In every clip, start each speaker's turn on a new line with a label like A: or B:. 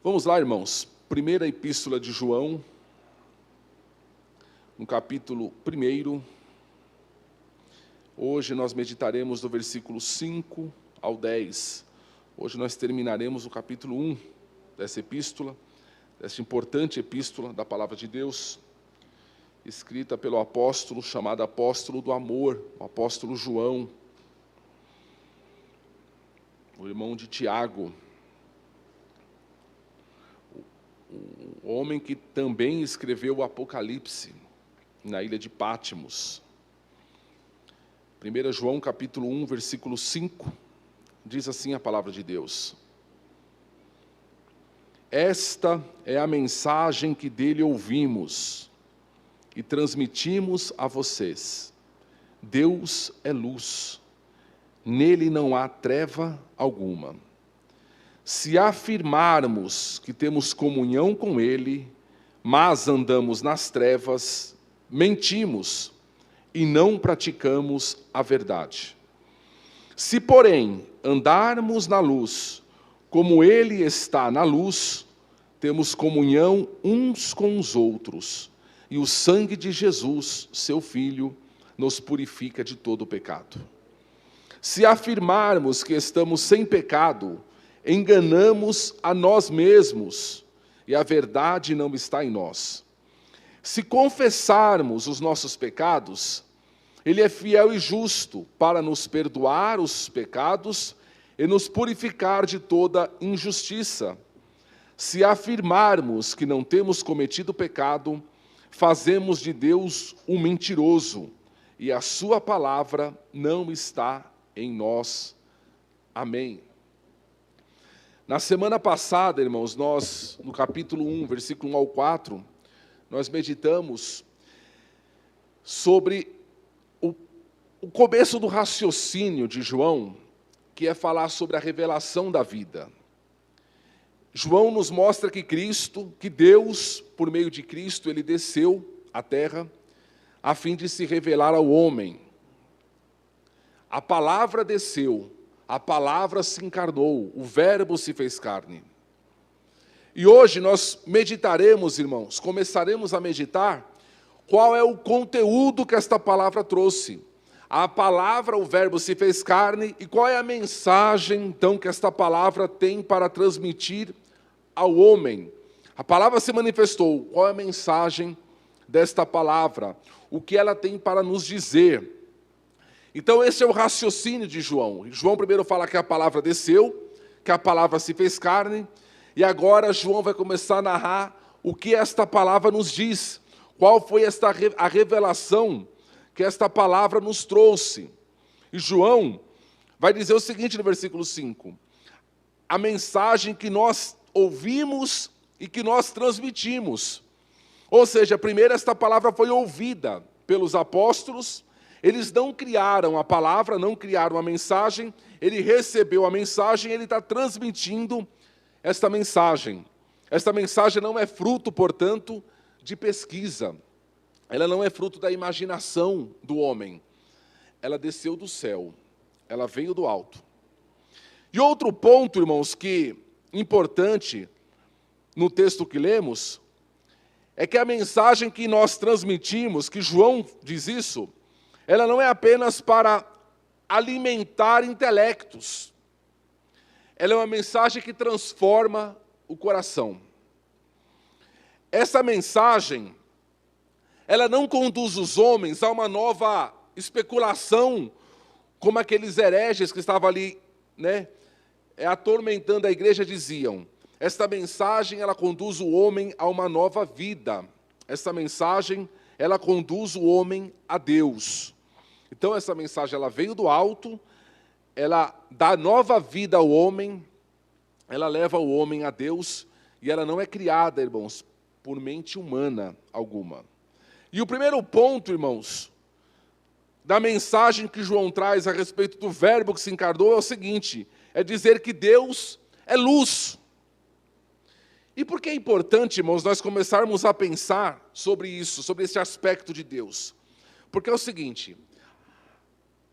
A: Vamos lá, irmãos. Primeira epístola de João, no capítulo 1. Hoje nós meditaremos do versículo 5 ao 10. Hoje nós terminaremos o capítulo 1 dessa epístola, dessa importante epístola da Palavra de Deus, escrita pelo apóstolo, chamado apóstolo do amor, o apóstolo João, o irmão de Tiago, o homem que também escreveu o Apocalipse, na ilha de Patmos. 1 João capítulo 1, versículo 5, diz assim a palavra de Deus: Esta é a mensagem que dele ouvimos e transmitimos a vocês. Deus é luz, nele não há treva alguma. Se afirmarmos que temos comunhão com ele, mas andamos nas trevas, mentimos e não praticamos a verdade. Se, porém, andarmos na luz, como ele está na luz, temos comunhão uns com os outros, e o sangue de Jesus, seu Filho, nos purifica de todo o pecado. Se afirmarmos que estamos sem pecado, enganamos a nós mesmos, e a verdade não está em nós. Se confessarmos os nossos pecados, ele é fiel e justo para nos perdoar os pecados e nos purificar de toda injustiça. Se afirmarmos que não temos cometido pecado, fazemos de Deus um mentiroso, e a sua palavra não está em nós. Amém. Na semana passada, irmãos, nós, no capítulo 1, versículo 1 ao 4, nós meditamos sobre o começo do raciocínio de João, que é falar sobre a revelação da vida. João nos mostra que Cristo, que Deus, por meio de Cristo, ele desceu à terra a fim de se revelar ao homem. A palavra desceu, a palavra se encarnou, o verbo se fez carne. E hoje nós meditaremos, irmãos, começaremos a meditar qual é o conteúdo que esta palavra trouxe. A palavra, o verbo se fez carne, e qual é a mensagem, então, que esta palavra tem para transmitir ao homem. A palavra se manifestou, qual é a mensagem desta palavra? O que ela tem para nos dizer? Então esse é o raciocínio de João. João primeiro fala que a palavra desceu, que a palavra se fez carne, e agora João vai começar a narrar o que esta palavra nos diz. Qual foi a revelação que esta palavra nos trouxe? E João vai dizer o seguinte no versículo 5. A mensagem que nós ouvimos e que nós transmitimos. Ou seja, primeiro esta palavra foi ouvida pelos apóstolos. Eles não criaram a palavra, não criaram a mensagem, ele recebeu a mensagem, ele está transmitindo esta mensagem. Esta mensagem não é fruto, portanto, de pesquisa. Ela não é fruto da imaginação do homem. Ela desceu do céu, ela veio do alto. E outro ponto, irmãos, que importante no texto que lemos, é que a mensagem que nós transmitimos, que João diz isso, ela não é apenas para alimentar intelectos. Ela é uma mensagem que transforma o coração. Essa mensagem, ela não conduz os homens a uma nova especulação, como aqueles hereges que estavam ali, atormentando a igreja, diziam. Esta mensagem, ela conduz o homem a uma nova vida. Essa mensagem, ela conduz o homem a Deus. Então essa mensagem, ela veio do alto, ela dá nova vida ao homem, ela leva o homem a Deus, e ela não é criada, irmãos, por mente humana alguma. E o primeiro ponto, irmãos, da mensagem que João traz a respeito do verbo que se encarnou é o seguinte, é dizer que Deus é luz. E por que é importante, irmãos, nós começarmos a pensar sobre isso, sobre esse aspecto de Deus? Porque é o seguinte,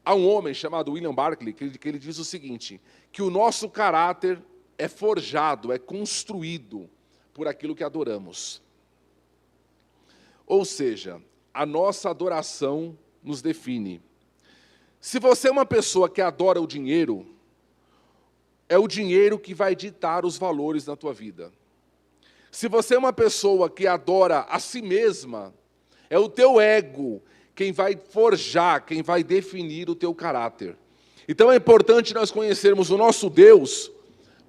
A: há um homem chamado William Barclay, que ele diz o seguinte, que o nosso caráter é forjado, é construído por aquilo que adoramos. Ou seja, a nossa adoração nos define. Se você é uma pessoa que adora o dinheiro, é o dinheiro que vai ditar os valores na tua vida. Se você é uma pessoa que adora a si mesma, é o teu ego quem vai forjar, quem vai definir o teu caráter. Então é importante nós conhecermos o nosso Deus,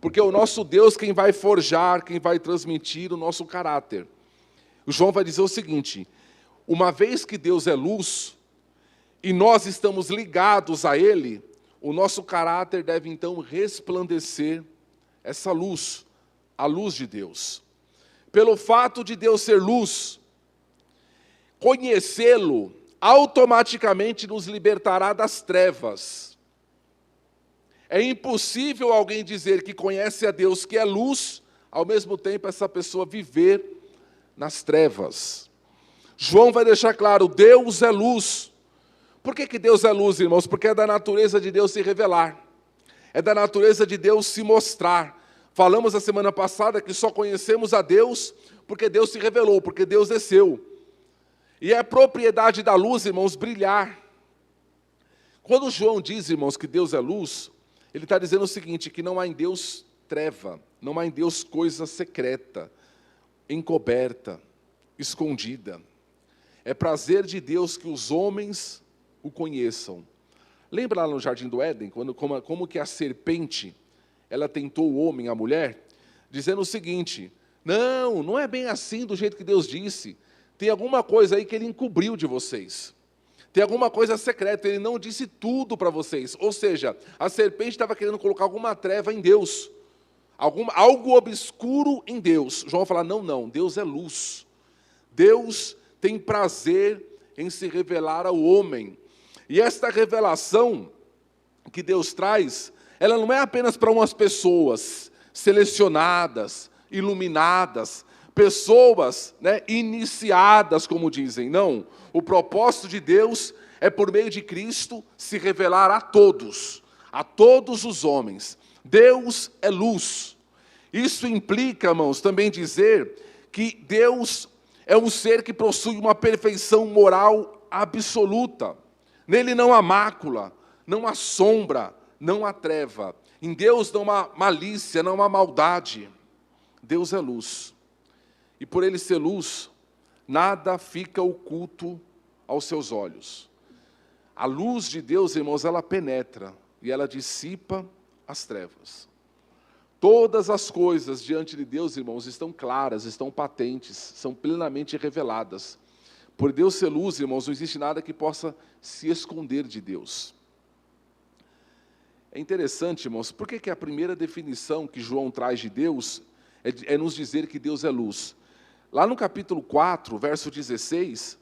A: porque é o nosso Deus quem vai forjar, quem vai transmitir o nosso caráter. O João vai dizer o seguinte: uma vez que Deus é luz, e nós estamos ligados a Ele, o nosso caráter deve então resplandecer essa luz, a luz de Deus. Pelo fato de Deus ser luz, conhecê-lo automaticamente nos libertará das trevas. É impossível alguém dizer que conhece a Deus, que é luz, ao mesmo tempo essa pessoa viver nas trevas. João vai deixar claro, Deus é luz. Por que Deus é luz, irmãos? Porque é da natureza de Deus se revelar. É da natureza de Deus se mostrar. Falamos a semana passada que só conhecemos a Deus porque Deus se revelou, porque Deus desceu. E é propriedade da luz, irmãos, brilhar. Quando João diz, irmãos, que Deus é luz, ele está dizendo o seguinte, que não há em Deus treva, não há em Deus coisa secreta, encoberta, escondida. É prazer de Deus que os homens o conheçam. Lembra lá no Jardim do Éden, como que a serpente, ela tentou o homem, a mulher, dizendo o seguinte, não é bem assim do jeito que Deus disse, tem alguma coisa aí que ele encobriu de vocês, tem alguma coisa secreta, ele não disse tudo para vocês, ou seja, a serpente estava querendo colocar alguma treva em Deus, algo obscuro em Deus. João vai falar, não, Deus é luz, Deus tem prazer em se revelar ao homem, e esta revelação que Deus traz, ela não é apenas para umas pessoas selecionadas, iluminadas, pessoas, iniciadas, como dizem. Não, o propósito de Deus é, por meio de Cristo, se revelar a todos os homens. Deus é luz. Isso implica, irmãos, também dizer que Deus é um ser que possui uma perfeição moral absoluta. Nele não há mácula, não há sombra, não há treva. Em Deus não há malícia, não há maldade. Deus é luz. E por Ele ser luz, nada fica oculto aos seus olhos. A luz de Deus, irmãos, ela penetra e ela dissipa as trevas. Todas as coisas diante de Deus, irmãos, estão claras, estão patentes, são plenamente reveladas. Por Deus ser luz, irmãos, não existe nada que possa se esconder de Deus. É interessante, irmãos, por que a primeira definição que João traz de Deus é nos dizer que Deus é luz? Lá no capítulo 4, verso 16,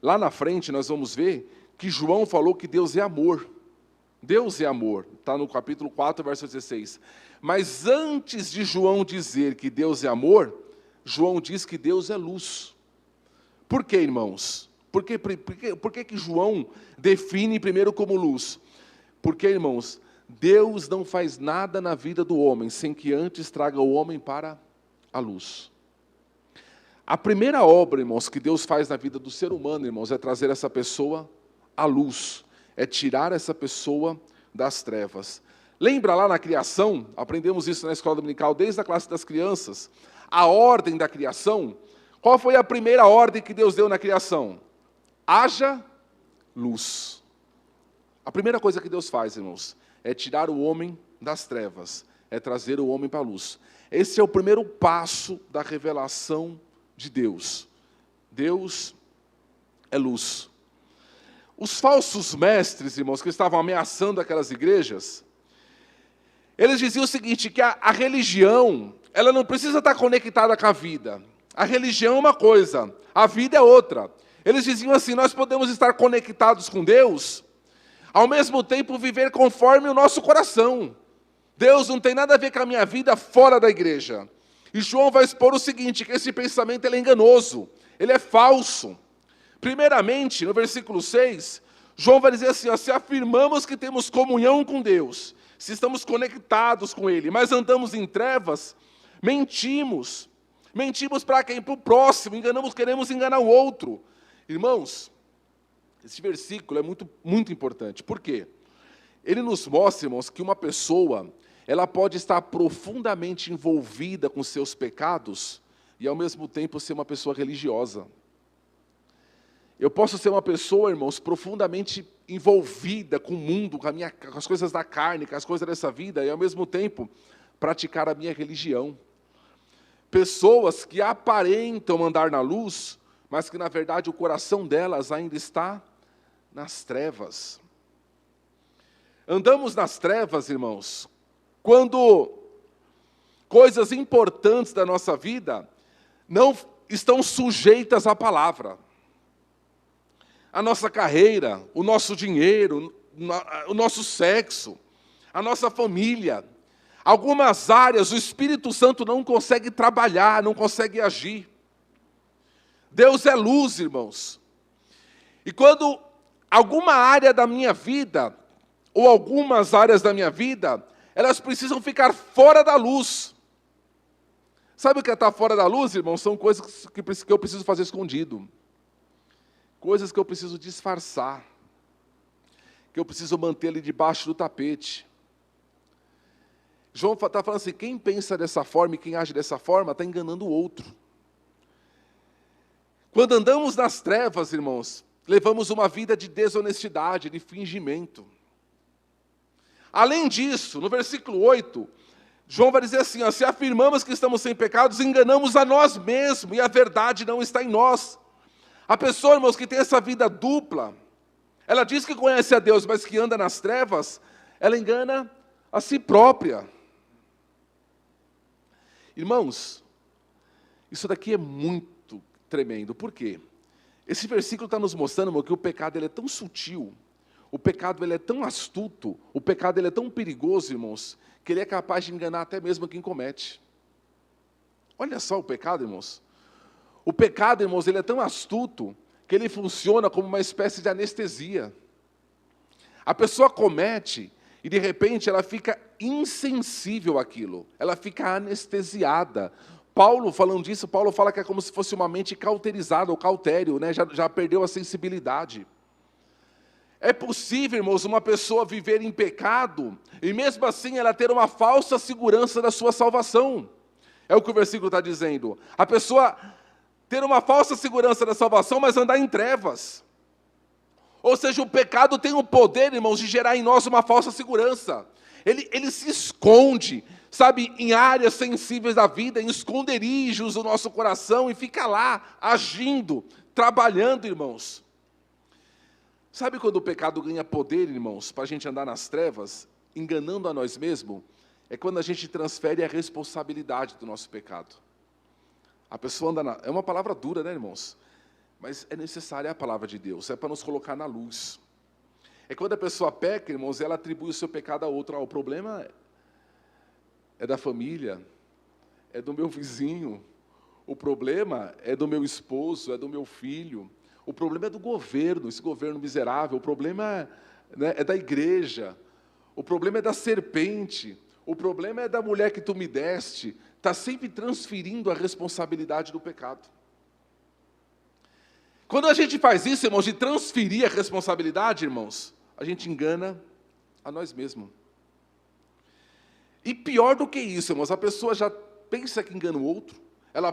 A: lá na frente nós vamos ver que João falou que Deus é amor. Deus é amor, está no capítulo 4, verso 16. Mas antes de João dizer que Deus é amor, João diz que Deus é luz. Por quê, irmãos? Por que João define primeiro como luz? Porque, irmãos, Deus não faz nada na vida do homem sem que antes traga o homem para a luz. A primeira obra, irmãos, que Deus faz na vida do ser humano, irmãos, é trazer essa pessoa à luz, é tirar essa pessoa das trevas. Lembra lá na criação, aprendemos isso na escola dominical, desde a classe das crianças, a ordem da criação. Qual foi a primeira ordem que Deus deu na criação? Haja luz. A primeira coisa que Deus faz, irmãos, é tirar o homem das trevas, é trazer o homem para a luz. Esse é o primeiro passo da revelação de Deus. Deus é luz. Os falsos mestres, irmãos, que estavam ameaçando aquelas igrejas, eles diziam o seguinte, que a religião, ela não precisa estar conectada com a vida. A religião é uma coisa, a vida é outra. Eles diziam assim, nós podemos estar conectados com Deus, ao mesmo tempo viver conforme o nosso coração. Deus não tem nada a ver com a minha vida fora da igreja. E João vai expor o seguinte, que esse pensamento ele é enganoso, ele é falso. Primeiramente, no versículo 6, João vai dizer assim, se afirmamos que temos comunhão com Deus, se estamos conectados com Ele, mas andamos em trevas, mentimos. Mentimos para quem? Para o próximo, enganamos, queremos enganar o outro. Irmãos, esse versículo é muito, muito importante. Por quê? Ele nos mostra, irmãos, que uma pessoa, ela pode estar profundamente envolvida com seus pecados e, ao mesmo tempo, ser uma pessoa religiosa. Eu posso ser uma pessoa, irmãos, profundamente envolvida com o mundo, com as coisas da carne, com as coisas dessa vida, e, ao mesmo tempo, praticar a minha religião. Pessoas que aparentam andar na luz, mas que, na verdade, o coração delas ainda está nas trevas. Andamos nas trevas, irmãos, quando coisas importantes da nossa vida não estão sujeitas à palavra. A nossa carreira, o nosso dinheiro, o nosso sexo, a nossa família. Algumas áreas o Espírito Santo não consegue trabalhar, não consegue agir. Deus é luz, irmãos. E quando alguma área da minha vida, ou algumas áreas da minha vida, elas precisam ficar fora da luz. Sabe o que é estar fora da luz, irmãos? São coisas que eu preciso fazer escondido. Coisas que eu preciso disfarçar. Que eu preciso manter ali debaixo do tapete. João está falando assim, quem pensa dessa forma e quem age dessa forma, está enganando o outro. Quando andamos nas trevas, irmãos, levamos uma vida de desonestidade, de fingimento. Além disso, no versículo 8, João vai dizer assim, se afirmamos que estamos sem pecados, enganamos a nós mesmos, e a verdade não está em nós. A pessoa, irmãos, que tem essa vida dupla, ela diz que conhece a Deus, mas que anda nas trevas, ela engana a si própria. Irmãos, isso daqui é muito tremendo. Por quê? Esse versículo está nos mostrando, irmão, que o pecado ele é tão sutil, o pecado ele é tão astuto, o pecado ele é tão perigoso, irmãos, que ele é capaz de enganar até mesmo quem comete. Olha só o pecado, irmãos. O pecado, irmãos, ele é tão astuto que ele funciona como uma espécie de anestesia. A pessoa comete e, de repente, ela fica insensível àquilo. Ela fica anestesiada. Paulo, falando disso, Paulo fala que é como se fosse uma mente cauterizada, ou cautério, né? já perdeu a sensibilidade. É possível, irmãos, uma pessoa viver em pecado e, mesmo assim, ela ter uma falsa segurança da sua salvação. É o que o versículo está dizendo. A pessoa ter uma falsa segurança da salvação, mas andar em trevas. Ou seja, o pecado tem o poder, irmãos, de gerar em nós uma falsa segurança. Ele se esconde, sabe, em áreas sensíveis da vida, em esconderijos do nosso coração, e fica lá, agindo, trabalhando, irmãos. Sabe quando o pecado ganha poder, irmãos, para a gente andar nas trevas, enganando a nós mesmos? É quando a gente transfere a responsabilidade do nosso pecado. A pessoa anda é uma palavra dura, né, irmãos? Mas é necessária a palavra de Deus, é para nos colocar na luz. É quando a pessoa peca, irmãos, ela atribui o seu pecado a outro. O problema é da família, é do meu vizinho, o problema é do meu esposo, é do meu filho, o problema é do governo, esse governo miserável, o problema é da igreja, o problema é da serpente, o problema é da mulher que tu me deste. Está sempre transferindo a responsabilidade do pecado. Quando a gente faz isso, irmãos, de transferir a responsabilidade, irmãos, a gente engana a nós mesmos. E pior do que isso, irmãos, a pessoa já pensa que engana o outro, ela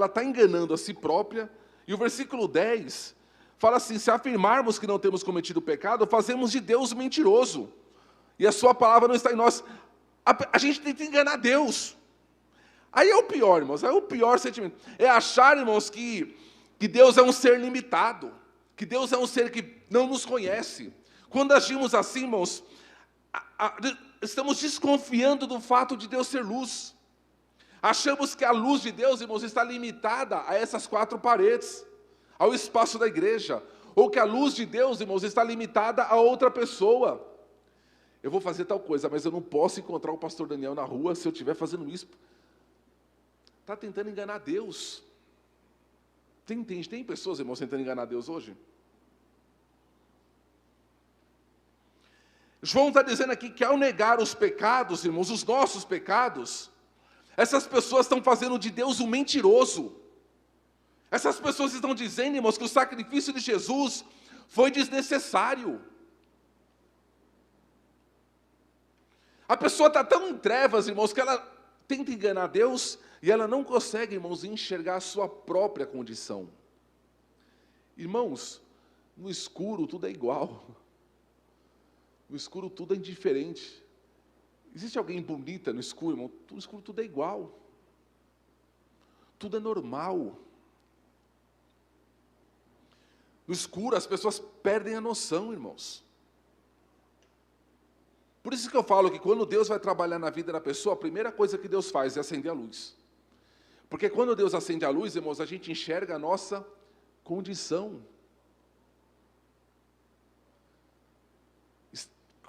A: está enganando a si própria, e o versículo 10 fala assim, se afirmarmos que não temos cometido pecado, fazemos de Deus mentiroso, e a sua palavra não está em nós. A gente tenta enganar Deus. Aí é o pior, irmãos, é o pior sentimento. É achar, irmãos, que Deus é um ser limitado, que Deus é um ser que não nos conhece. Quando agimos assim, irmãos, estamos desconfiando do fato de Deus ser luz. Achamos que a luz de Deus, irmãos, está limitada a essas 4 paredes, ao espaço da igreja, ou que a luz de Deus, irmãos, está limitada a outra pessoa. Eu vou fazer tal coisa, mas eu não posso encontrar o pastor Daniel na rua se eu estiver fazendo isso. Está tentando enganar Deus. Tem pessoas, irmãos, tentando enganar Deus hoje? João está dizendo aqui que ao negar os pecados, irmãos, os nossos pecados, essas pessoas estão fazendo de Deus um mentiroso. Essas pessoas estão dizendo, irmãos, que o sacrifício de Jesus foi desnecessário. A pessoa está tão em trevas, irmãos, que ela tenta enganar Deus e ela não consegue, irmãos, enxergar a sua própria condição. Irmãos, no escuro tudo é igual. No escuro tudo é indiferente. Existe alguém bonita no escuro, irmão? No escuro tudo é igual. Tudo é normal. No escuro as pessoas perdem a noção, irmãos. Por isso que eu falo que quando Deus vai trabalhar na vida da pessoa, a primeira coisa que Deus faz é acender a luz. Porque quando Deus acende a luz, irmãos, a gente enxerga a nossa condição.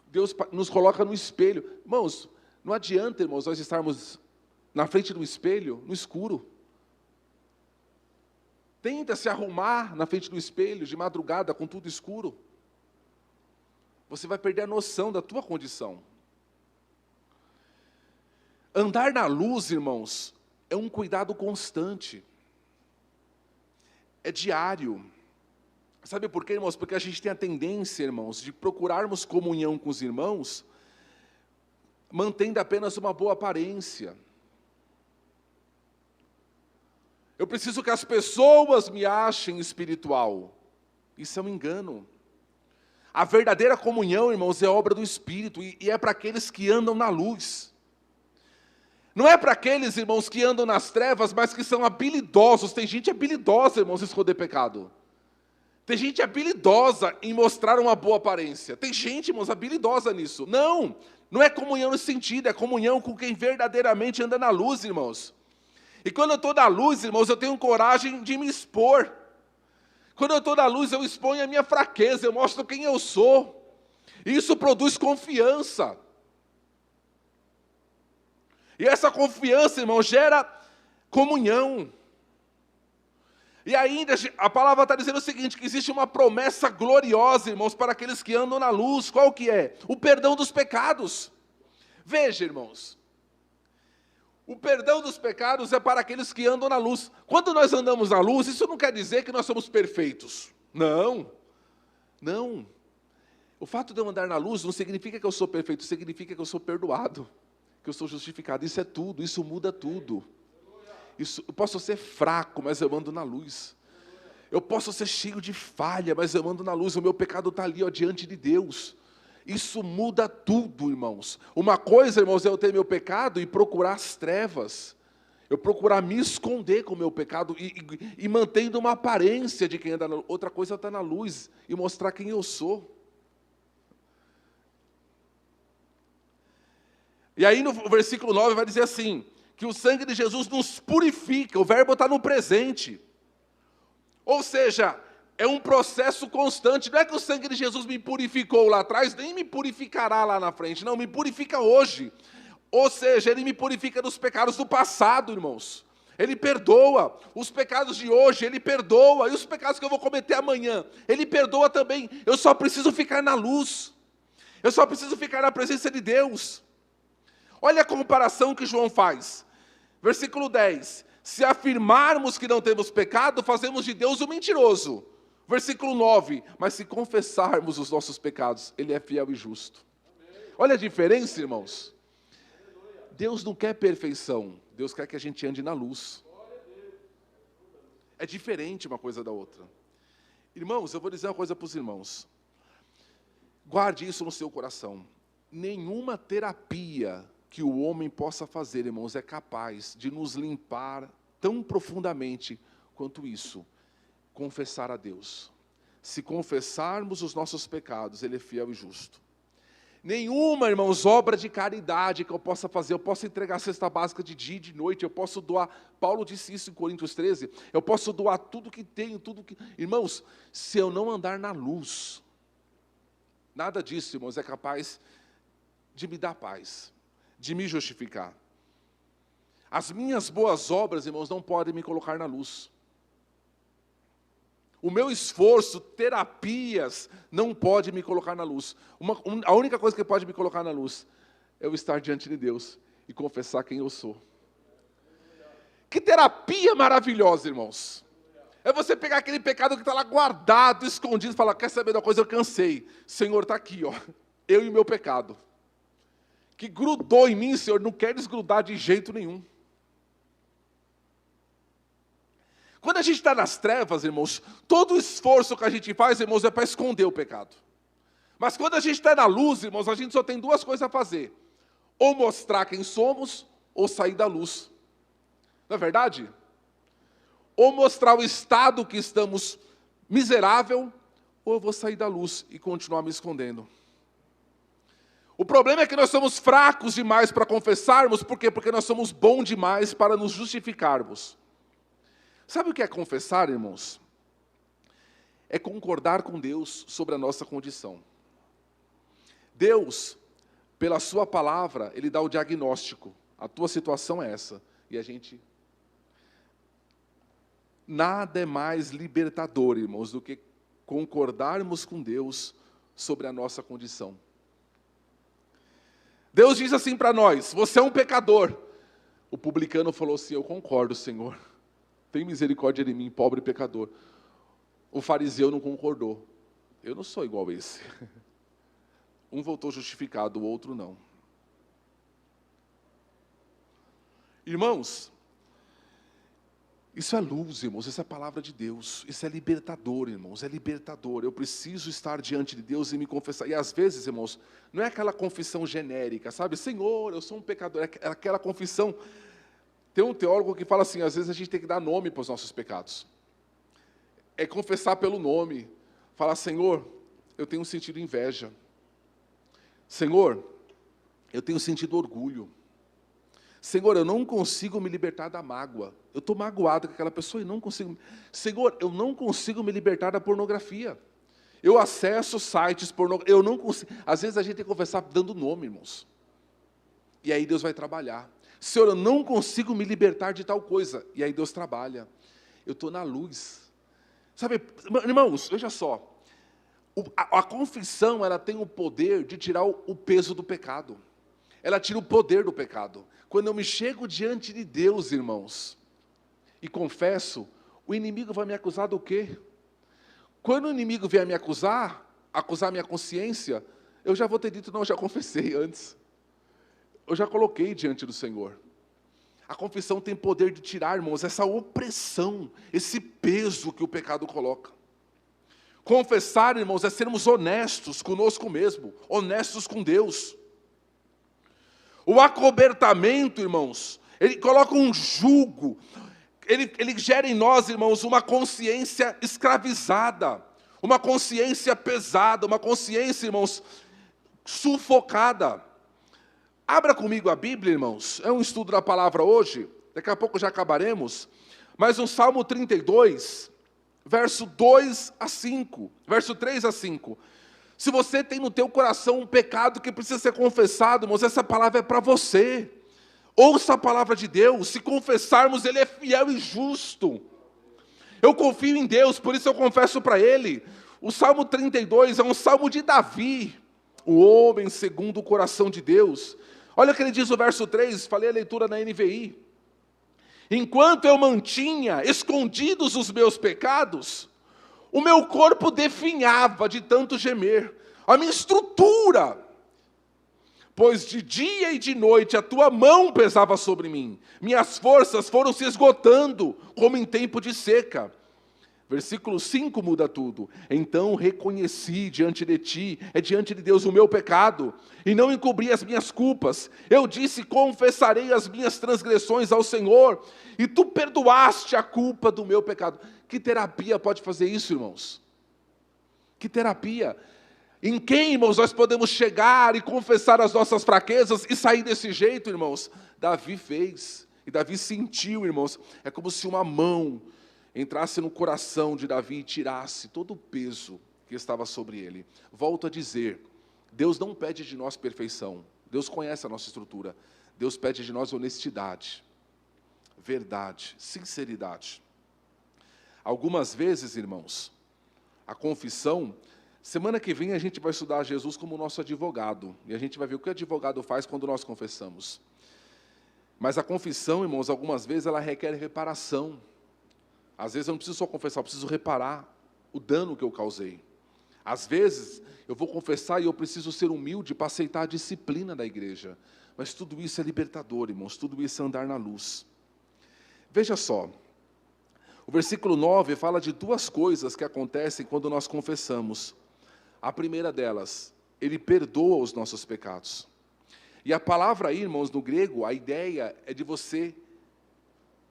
A: Deus nos coloca no espelho. Irmãos, não adianta, irmãos, nós estarmos na frente do espelho, no escuro. Tenta se arrumar na frente do espelho, de madrugada, com tudo escuro. Você vai perder a noção da tua condição. Andar na luz, irmãos, é um cuidado constante. É diário. Sabe por quê, irmãos? Porque a gente tem a tendência, irmãos, de procurarmos comunhão com os irmãos, mantendo apenas uma boa aparência. Eu preciso que as pessoas me achem espiritual. Isso é um engano. A verdadeira comunhão, irmãos, é obra do Espírito, e é para aqueles que andam na luz. Não é para aqueles, irmãos, que andam nas trevas, mas que são habilidosos. Tem gente habilidosa, irmãos, em esconder pecado. Tem gente habilidosa em mostrar uma boa aparência. Tem gente, irmãos, habilidosa nisso. Não é comunhão nesse sentido, é comunhão com quem verdadeiramente anda na luz, irmãos. E quando eu estou na luz, irmãos, eu tenho coragem de me expor. Quando eu estou na luz, eu exponho a minha fraqueza, eu mostro quem eu sou. Isso produz confiança. E essa confiança, irmão, gera comunhão. E ainda, a palavra está dizendo o seguinte, que existe uma promessa gloriosa, irmãos, para aqueles que andam na luz. Qual que é? O perdão dos pecados. Veja, irmãos, o perdão dos pecados é para aqueles que andam na luz. Quando nós andamos na luz, isso não quer dizer que nós somos perfeitos. Não. O fato de eu andar na luz não significa que eu sou perfeito, significa que eu sou perdoado, que eu sou justificado. Isso é tudo, isso muda tudo. Eu posso ser fraco, mas eu ando na luz. Eu posso ser cheio de falha, mas eu ando na luz. O meu pecado está ali, diante de Deus. Isso muda tudo, irmãos. Uma coisa, irmãos, é eu ter meu pecado e procurar as trevas. Eu procurar me esconder com o meu pecado e mantendo uma aparência de quem anda na luz. Outra coisa é estar na luz e mostrar quem eu sou. E aí no versículo 9 vai dizer assim, que o sangue de Jesus nos purifica. O verbo está no presente. Ou seja, é um processo constante. Não é que o sangue de Jesus me purificou lá atrás, nem me purificará lá na frente. Não, me purifica hoje. Ou seja, Ele me purifica dos pecados do passado, irmãos. Ele perdoa os pecados de hoje, Ele perdoa. E os pecados que eu vou cometer amanhã, Ele perdoa também. Eu só preciso ficar na luz. Eu só preciso ficar na presença de Deus. Olha a comparação que João faz. Versículo 10. Se afirmarmos que não temos pecado, fazemos de Deus um mentiroso. Versículo 9, mas se confessarmos os nossos pecados, Ele é fiel e justo. Olha a diferença, irmãos. Deus não quer perfeição, Deus quer que a gente ande na luz. É diferente uma coisa da outra. Irmãos, eu vou dizer uma coisa para os irmãos. Guarde isso no seu coração. Nenhuma terapia que o homem possa fazer, irmãos, é capaz de nos limpar tão profundamente quanto isso. Confessar a Deus. Se confessarmos os nossos pecados, Ele é fiel e justo. Nenhuma, irmãos, obra de caridade que eu possa fazer, eu posso entregar a cesta básica de dia e de noite, eu posso doar, Paulo disse isso em Coríntios 13, eu posso doar tudo que tenho, tudo que... Irmãos, se eu não andar na luz, nada disso, irmãos, é capaz de me dar paz, de me justificar. As minhas boas obras, irmãos, não podem me colocar na luz. O meu esforço, terapias, não pode me colocar na luz. A única coisa que pode me colocar na luz é eu estar diante de Deus e confessar quem eu sou. Que terapia maravilhosa, irmãos. É você pegar aquele pecado que está lá guardado, escondido, e falar, quer saber de uma coisa? Eu cansei. Senhor, está aqui, ó, eu e o meu pecado. Que grudou em mim, Senhor, não quer desgrudar de jeito nenhum. Quando a gente está nas trevas, irmãos, todo o esforço que a gente faz, irmãos, é para esconder o pecado. Mas quando a gente está na luz, irmãos, a gente só tem duas coisas a fazer. Ou mostrar quem somos, ou sair da luz. Não é verdade? Ou mostrar o estado que estamos miserável, ou eu vou sair da luz e continuar me escondendo. O problema é que nós somos fracos demais para confessarmos, por quê? Porque nós somos bons demais para nos justificarmos. Sabe o que é confessar, irmãos? É concordar com Deus sobre a nossa condição. Deus, pela sua palavra, Ele dá o diagnóstico. A tua situação é essa. E a gente... Nada é mais libertador, irmãos, do que concordarmos com Deus sobre a nossa condição. Deus diz assim para nós, você é um pecador. O publicano falou assim, eu concordo, Senhor. Tem misericórdia de mim, pobre pecador. O fariseu não concordou. Eu não sou igual a esse. Um voltou justificado, o outro não. Irmãos, isso é luz, irmãos, isso é a palavra de Deus. Isso é libertador, irmãos, é libertador. Eu preciso estar diante de Deus e me confessar. E às vezes, irmãos, não é aquela confissão genérica, sabe? Senhor, eu sou um pecador. É aquela confissão... Tem um teólogo que fala assim, às vezes a gente tem que dar nome para os nossos pecados. É confessar pelo nome. Falar, Senhor, eu tenho sentido inveja. Senhor, eu tenho sentido orgulho. Senhor, eu não consigo me libertar da mágoa. Eu estou magoado com aquela pessoa e não consigo. Senhor, eu não consigo me libertar da pornografia. Eu acesso sites pornográficos. Eu não consigo. Às vezes a gente tem que confessar dando nome, irmãos. E aí Deus vai trabalhar. Senhor, eu não consigo me libertar de tal coisa. E aí Deus trabalha. Eu estou na luz. Sabe, irmãos, veja só. A confissão, ela tem o poder de tirar o peso do pecado. Ela tira o poder do pecado. Quando eu me chego diante de Deus, irmãos, e confesso, o inimigo vai me acusar do quê? Quando o inimigo vier me acusar minha consciência, eu já vou ter dito, não, eu já confessei antes. Eu já coloquei diante do Senhor. A confissão tem poder de tirar, irmãos, essa opressão, esse peso que o pecado coloca. Confessar, irmãos, é sermos honestos conosco mesmo, honestos com Deus. O acobertamento, irmãos, ele coloca um jugo, ele gera em nós, irmãos, uma consciência escravizada, uma consciência pesada, uma consciência, irmãos, sufocada. Abra comigo a Bíblia, irmãos, é um estudo da palavra hoje, daqui a pouco já acabaremos, mas no Salmo 32, verso 2 a 5, verso 3 a 5. Se você tem no teu coração um pecado que precisa ser confessado, irmãos, essa palavra é para você. Ouça a palavra de Deus, se confessarmos, Ele é fiel e justo. Eu confio em Deus, por isso eu confesso para Ele. O Salmo 32 é um salmo de Davi, o homem segundo o coração de Deus. Olha o que ele diz no verso 3, falei a leitura na NVI. Enquanto eu mantinha escondidos os meus pecados, o meu corpo definhava de tanto gemer, a minha estrutura, pois de dia e de noite a tua mão pesava sobre mim, minhas forças foram se esgotando, como em tempo de seca. Versículo 5 muda tudo. Então reconheci diante de ti, diante de Deus, o meu pecado, e não encobri as minhas culpas. Eu disse, confessarei as minhas transgressões ao Senhor, e tu perdoaste a culpa do meu pecado. Que terapia pode fazer isso, irmãos? Que terapia? Em quem, irmãos, nós podemos chegar e confessar as nossas fraquezas e sair desse jeito, irmãos? Davi fez, e Davi sentiu, irmãos, é como se uma mão entrasse no coração de Davi e tirasse todo o peso que estava sobre ele. Volto a dizer, Deus não pede de nós perfeição. Deus conhece a nossa estrutura. Deus pede de nós honestidade, verdade, sinceridade. Algumas vezes, irmãos, a confissão, semana que vem a gente vai estudar Jesus como nosso advogado, e a gente vai ver o que o advogado faz quando nós confessamos. Mas a confissão, irmãos, algumas vezes ela requer reparação. Às vezes eu não preciso só confessar, eu preciso reparar o dano que eu causei. Às vezes eu vou confessar e eu preciso ser humilde para aceitar a disciplina da igreja. Mas tudo isso é libertador, irmãos, tudo isso é andar na luz. Veja só, o versículo 9 fala de duas coisas que acontecem quando nós confessamos. A primeira delas, Ele perdoa os nossos pecados. E a palavra aí, irmãos, no grego, a ideia é de você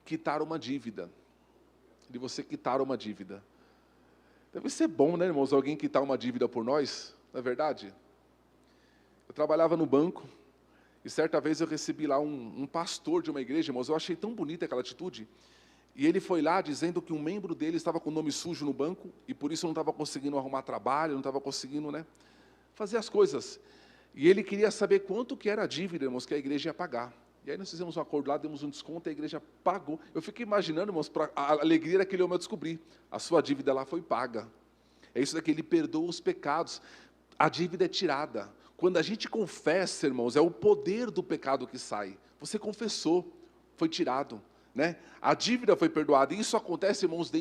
A: quitar uma dívida. De você quitar uma dívida. Deve ser bom, né, irmãos, alguém quitar uma dívida por nós, não é verdade? Eu trabalhava no banco, e certa vez eu recebi lá um pastor de uma igreja, irmãos, eu achei tão bonita aquela atitude, e ele foi lá dizendo que um membro dele estava com o nome sujo no banco, e por isso não estava conseguindo arrumar trabalho, não estava conseguindo, né, fazer as coisas. E ele queria saber quanto que era a dívida, irmãos, que a igreja ia pagar. E aí nós fizemos um acordo lá, demos um desconto, a igreja pagou. Eu fiquei imaginando, irmãos, a alegria daquele homem ao descobrir. A sua dívida lá foi paga. É isso daqui, ele perdoa os pecados. A dívida é tirada. Quando a gente confessa, irmãos, é o poder do pecado que sai. Você confessou, foi tirado, né? A dívida foi perdoada. E isso acontece, irmãos,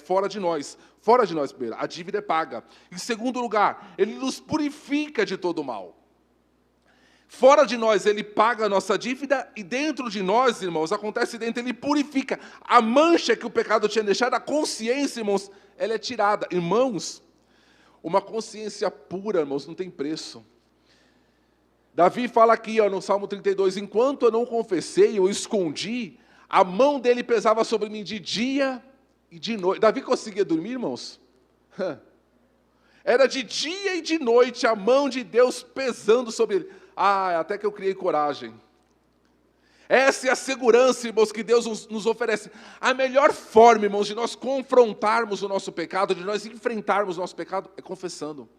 A: fora de nós. Fora de nós, primeiro. A dívida é paga. Em segundo lugar, Ele nos purifica de todo o mal. Fora de nós, Ele paga a nossa dívida, e dentro de nós, irmãos, acontece dentro, Ele purifica. A mancha que o pecado tinha deixado, a consciência, irmãos, ela é tirada. Irmãos, uma consciência pura, irmãos, não tem preço. Davi fala aqui, ó, no Salmo 32, enquanto eu não confessei, eu escondi, a mão dele pesava sobre mim de dia e de noite. Davi conseguia dormir, irmãos? Era de dia e de noite, a mão de Deus pesando sobre ele. Ah, até que eu criei coragem. Essa é a segurança, irmãos, que Deus nos oferece. A melhor forma, irmãos, de nós confrontarmos o nosso pecado, de nós enfrentarmos o nosso pecado, é confessando.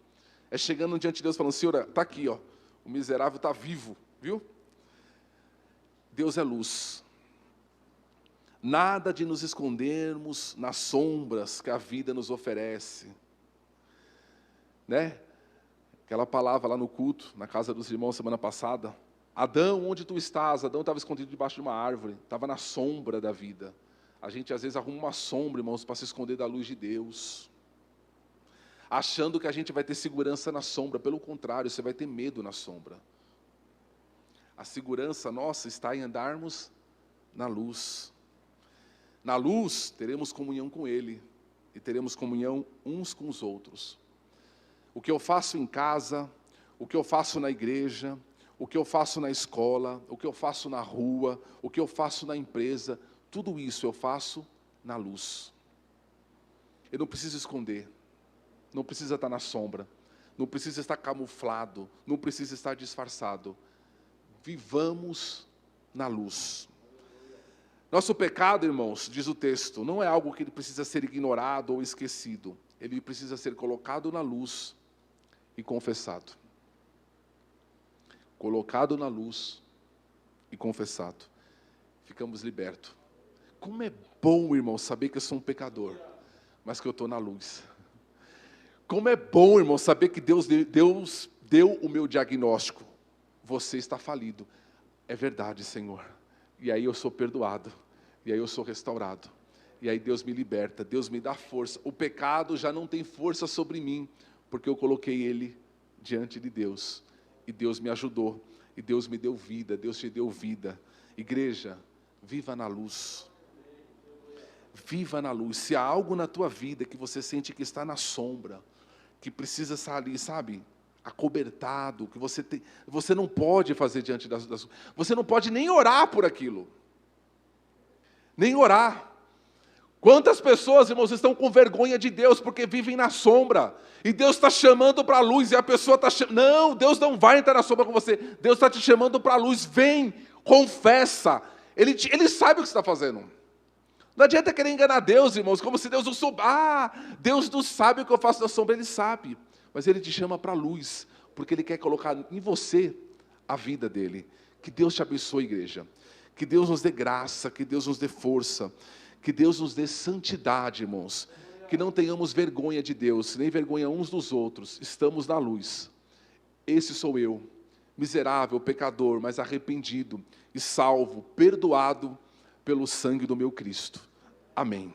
A: É chegando diante de Deus falando, Senhor, está aqui, ó, o miserável está vivo, viu? Deus é luz. Nada de nos escondermos nas sombras que a vida nos oferece. Né? Aquela palavra lá no culto, na casa dos irmãos, semana passada. Adão, onde tu estás? Adão estava escondido debaixo de uma árvore, estava na sombra da vida. A gente às vezes arruma uma sombra, irmãos, para se esconder da luz de Deus. Achando que a gente vai ter segurança na sombra. Pelo contrário, você vai ter medo na sombra. A segurança nossa está em andarmos na luz. Na luz, teremos comunhão com Ele. E teremos comunhão uns com os outros. O que eu faço em casa, o que eu faço na igreja, o que eu faço na escola, o que eu faço na rua, o que eu faço na empresa, tudo isso eu faço na luz. Eu não preciso esconder, não precisa estar na sombra, não precisa estar camuflado, não precisa estar disfarçado. Vivamos na luz. Nosso pecado, irmãos, diz o texto, não é algo que precisa ser ignorado ou esquecido. Ele precisa ser colocado na luz e confessado. Colocado na luz e confessado. Ficamos libertos. Como é bom, irmão, saber que eu sou um pecador, mas que eu estou na luz. Como é bom, irmão, saber que Deus deu o meu diagnóstico. Você está falido. É verdade, Senhor. E aí eu sou perdoado. E aí eu sou restaurado. E aí Deus me liberta, Deus me dá força. O pecado já não tem força sobre mim, porque eu coloquei ele diante de Deus. E Deus me ajudou. E Deus me deu vida, Deus te deu vida. Igreja, viva na luz. Viva na luz. Se há algo na tua vida que você sente que está na sombra, que precisa estar ali, sabe, acobertado, que você não pode fazer diante das... Você não pode nem orar por aquilo. Nem orar. Quantas pessoas, irmãos, estão com vergonha de Deus porque vivem na sombra, e Deus está chamando para a luz, e a pessoa está chamando, não, Deus não vai entrar na sombra com você, Deus está te chamando para a luz, vem, confessa, Ele sabe o que você está fazendo. Não adianta querer enganar Deus, irmãos, como se Deus não soubesse, Deus não sabe o que eu faço na sombra, Ele sabe, mas Ele te chama para a luz, porque Ele quer colocar em você a vida dEle. Que Deus te abençoe, igreja, que Deus nos dê graça, que Deus nos dê força, Que Deus nos dê santidade, irmãos. Que não tenhamos vergonha de Deus, nem vergonha uns dos outros. Estamos na luz. Esse sou eu, miserável, pecador, mas arrependido e salvo, perdoado pelo sangue do meu Cristo. Amém.